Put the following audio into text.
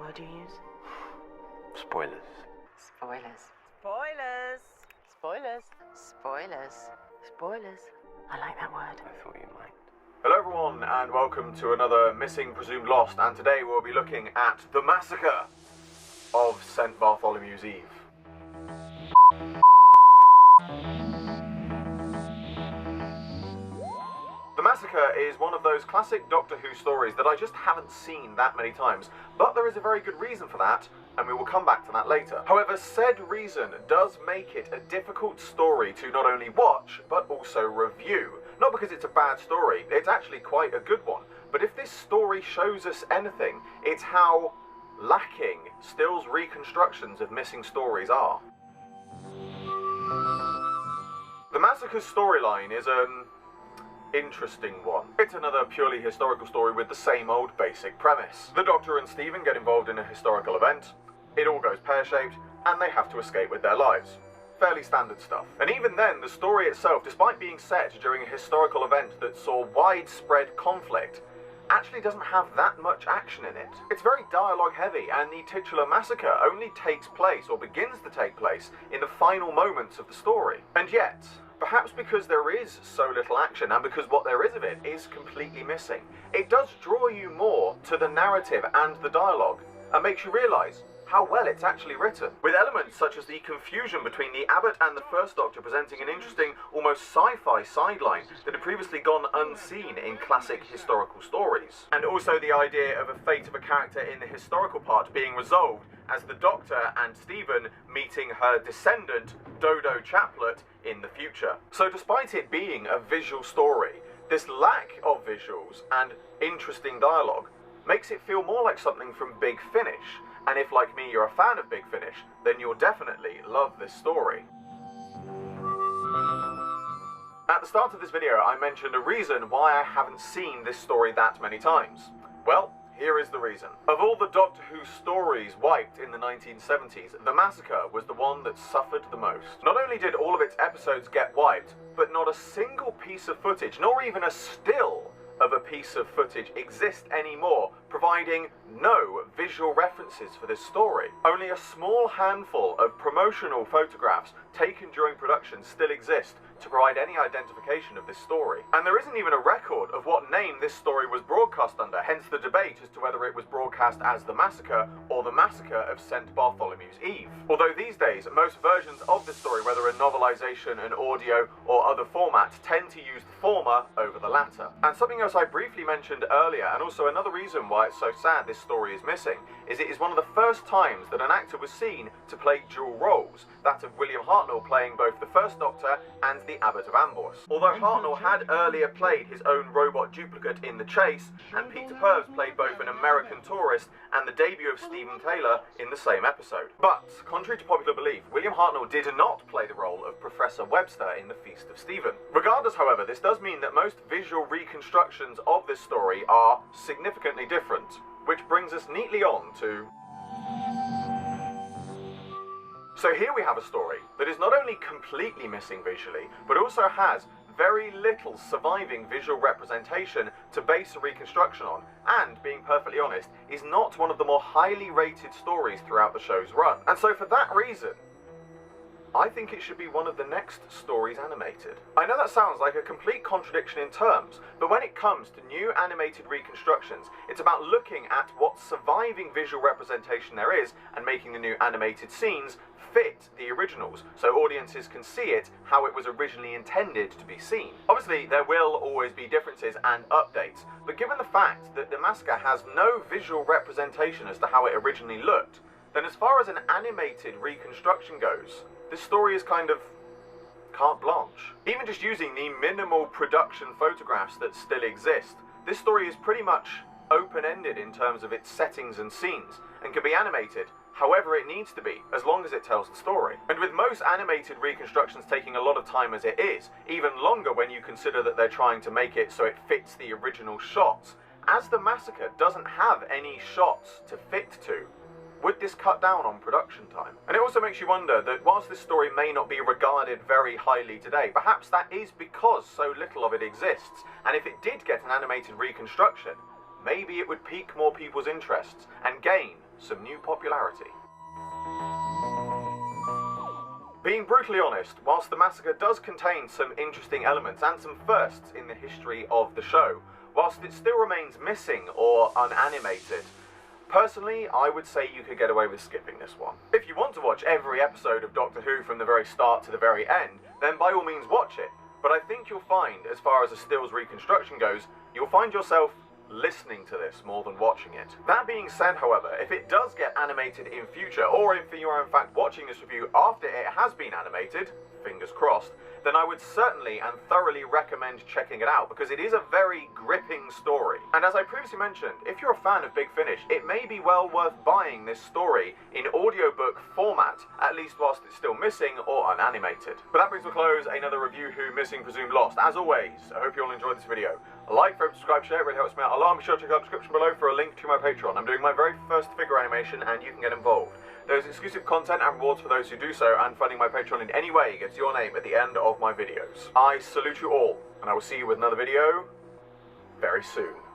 word you use? Spoilers. Spoilers. Spoilers. Spoilers. Spoilers. Spoilers. I like that word. I thought you might. Hello everyone and welcome to another Missing Presumed Lost, and today we'll be looking at the massacre of St. Bartholomew's Eve. The Massacre is one of those classic Doctor Who stories that I just haven't seen that many times, but there is a very good reason for that, and we will come back to that later. However, said reason does make it a difficult story to not only watch, but also review. Not because it's a bad story, it's actually quite a good one, but if this story shows us anything, it's how lacking Still's reconstructions of missing stories are. The Massacre's storyline is an interesting one. It's another purely historical story with the same old basic premise. The Doctor and Stephen get involved in a historical event, it all goes pear-shaped, and they have to escape with their lives. Fairly standard stuff. And even then, the story itself, despite being set during a historical event that saw widespread conflict, actually doesn't have that much action in it. It's very dialogue heavy, and the titular massacre only takes place, or begins to take place, in the final moments of the story. And yet, perhaps because there is so little action, and because what there is of it is completely missing, it does draw you more to the narrative and the dialogue, and makes you realise how well it's actually written. With elements such as the confusion between the Abbot and the First Doctor presenting an interesting, almost sci-fi sideline that had previously gone unseen in classic historical stories. And also the idea of a fate of a character in the historical part being resolved as the Doctor and Stephen meeting her descendant, Dodo Chaplet, in the future. So despite it being a visual story, this lack of visuals and interesting dialogue makes it feel more like something from Big Finish. And if, like me, you're a fan of Big Finish, then you'll definitely love this story. At the start of this video, I mentioned a reason why I haven't seen this story that many times. Well, here is the reason. Of all the Doctor Who stories wiped in the 1970s, The Massacre was the one that suffered the most. Not only did all of its episodes get wiped, but not a single piece of footage, nor even a still of a piece of footage exist anymore, providing no visual references for this story. Only a small handful of promotional photographs taken during production still exist to provide any identification of this story. And there isn't even a record of what name this story was broadcast under, hence the debate as to whether it was broadcast as The Massacre or The Massacre of St. Bartholomew's Eve. Although these days, most versions of the story, whether in novelization, an audio, or other formats, tend to use the former over the latter. And something else I briefly mentioned earlier, and also another reason why it's so sad this story is missing, is it is one of the first times that an actor was seen to play dual roles, that of William Hartnell playing both the First Doctor and the Abbot of Amboise. Although Hartnell had earlier played his own robot duplicate in The Chase, and Peter Purves played both an American tourist and the debut of Stephen Taylor in the same episode. But, contrary to popular belief, William Hartnell did not play the role of Professor Webster in The Feast of Stephen. Regardless, however, this does mean that most visual reconstructions of this story are significantly different, which brings us neatly on to... So here we have a story that is not only completely missing visually, but also has very little surviving visual representation to base a reconstruction on, and, being perfectly honest, is not one of the more highly rated stories throughout the show's run. And so for that reason, I think it should be one of the next stories animated. I know that sounds like a complete contradiction in terms, but when it comes to new animated reconstructions, it's about looking at what surviving visual representation there is and making the new animated scenes fit the originals, so audiences can see it how it was originally intended to be seen. Obviously, there will always be differences and updates, but given the fact that The Massacre has no visual representation as to how it originally looked, then as far as an animated reconstruction goes, this story is kind of carte blanche. Even just using the minimal production photographs that still exist, this story is pretty much open-ended in terms of its settings and scenes, and can be animated however it needs to be, as long as it tells the story. And with most animated reconstructions taking a lot of time as it is, even longer when you consider that they're trying to make it so it fits the original shots, as The Massacre doesn't have any shots to fit to, would this cut down on production time? And it also makes you wonder that whilst this story may not be regarded very highly today, perhaps that is because so little of it exists, and if it did get an animated reconstruction, maybe it would pique more people's interests and gain some new popularity. Being brutally honest, whilst the Massacre does contain some interesting elements and some firsts in the history of the show, whilst it still remains missing or unanimated, personally, I would say you could get away with skipping this one. If you want to watch every episode of Doctor Who from the very start to the very end, then by all means watch it. But I think you'll find, as far as a stills reconstruction goes, you'll find yourself listening to this more than watching it. That being said, however, if it does get animated in future, or if you are in fact watching this review after it has been animated, fingers crossed, then I would certainly and thoroughly recommend checking it out, because it is a very gripping story. And as I previously mentioned, if you're a fan of Big Finish, it may be well worth buying this story in audiobook format, at least whilst it's still missing or unanimated. But that brings to a close another Review Who Missing Presumed Lost. As always, I hope you all enjoyed this video. Like, favorite, subscribe, share, it really helps me out a lot. And be sure to check out the description below for a link to my Patreon. I'm doing my very first figure animation and you can get involved. There's exclusive content and rewards for those who do so, and funding my Patreon in any way gets your name at the end of my videos. I salute you all, and I will see you with another video very soon.